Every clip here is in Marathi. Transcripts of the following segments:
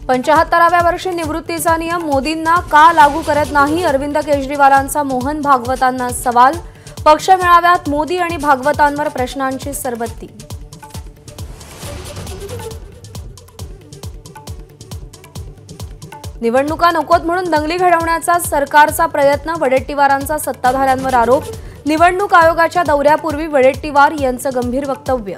75व्या वर्षी निवृत्तीचा नियम मोदींना का लागू करत नाही? अरविंद केजरीवालांचा मोहन भागवतांना सवाल। पक्ष मेळाव्यात मोदी आणि भागवतांवर प्रश्नांची सरबत्ती। निवडणुका नकोत म्हणून दंगली घडवण्याचा सरकारचा प्रयत्न, वडेट्टीवारांचा सत्ताधाऱ्यांवर आरोप। निवडणूक आयोगाच्या दौऱ्यापूर्वी वडेट्टीवार यांचं गंभीर वक्तव्य।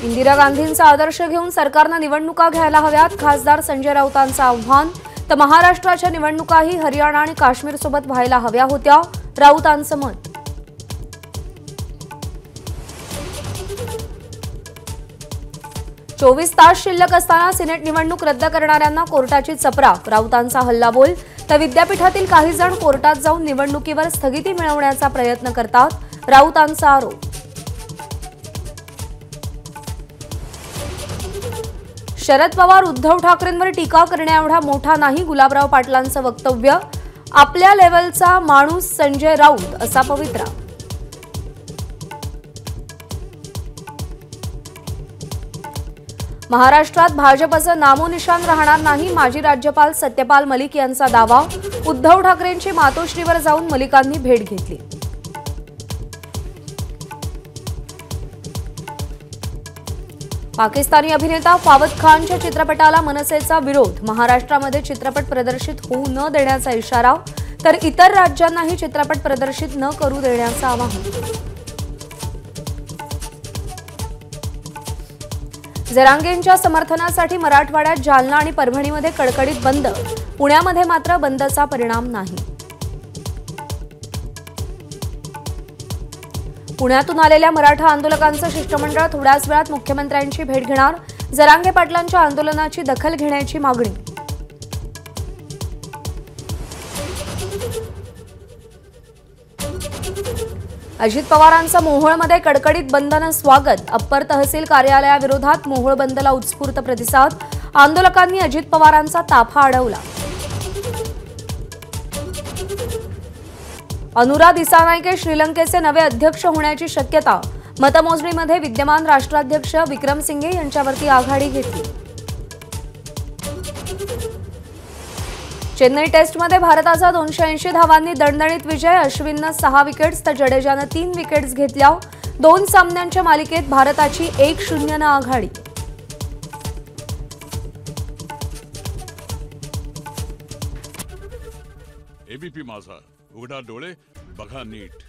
इंदिरा गांधींचा आदर्श घेऊन सरकारने निवडणुका घ्यायला हव्यात, खासदार संजय राऊतांचं आव्हान। तर महाराष्ट्राच्या निवडणुकाही हरियाणा आणि काश्मीर सोबत व्हायला हव्या होत्या, राऊतांचं मत। चोवीस तास शिल्लक असताना सिनेट निवडणूक रद्द करणाऱ्यांना कोर्टाची चपराक, राऊतांचा हल्लाबोल। तर विद्यापीठातील काही जण कोर्टात जाऊन निवडणुकीवर स्थगिती मिळवण्याचा प्रयत्न करतात, राऊतांचा आरोप। शरद पवार उद्धव ठाकरेंवर टीका करण्याएवढा मोठा नाही, गुलाबराव पाटलांचं वक्तव्य। आपल्या लेव्हलचा माणूस संजय राऊत असा पवित्रा। महाराष्ट्रात भाजपचं नामोनिशाण राहणार नाही, माजी राज्यपाल सत्यपाल मलिक यांचा दावा। उद्धव ठाकरेंची मातोश्रीवर जाऊन मलिकांनी भेट घेतली। पाकिस्तानी अभिनेता फावद खानच्या चित्रपटाला मनसेचा विरोध, महाराष्ट्रामध्ये चित्रपट प्रदर्शित होऊ न देण्याचा इशारा। तर इतर राज्यांनाही चित्रपट प्रदर्शित न करू देण्याचं आवाहन। जरांगेंच्या समर्थनासाठी मराठवाड्यात जालना आणि परभणीमध्ये कडकडीत बंद, पुण्यामध्ये मात्र बंदचा परिणाम नाही। पुण्यातून आलेल्या मराठा आंदोलकांचं शिष्टमंडळ थोड्याच वेळात मुख्यमंत्र्यांची भेट घेणार, जरांगे पाटलांच्या आंदोलनाची दखल घेण्याची मागणी। अजित पवारांचं मोहोळमध्ये कडकडीत बंदनं स्वागत, अप्पर तहसील कार्यालयाविरोधात मोहोळ बंदला उत्स्फूर्त प्रतिसाद, आंदोलकांनी अजित पवारांचा ताफा अडवला। अनुरा दिसानायके श्रीलंकेचे नवे अध्यक्ष होण्याची शक्यता, मतमोजणीमध्ये विद्यमान राष्ट्राध्यक्ष विक्रमसिंघे यांच्यावरती आघाडी घेतली। चेन्नई टेस्टमध्ये भारताचा 280 धावांनी दणदणीत विजय, अश्विननं 6 विकेट्स तर जडेजानं 3 विकेट्स घेतल्या। 2 सामन्यांच्या मालिकेत भारताची 1-0 नं आघाडी। एबीपी माझा, उघडा डोळे बघा नीट।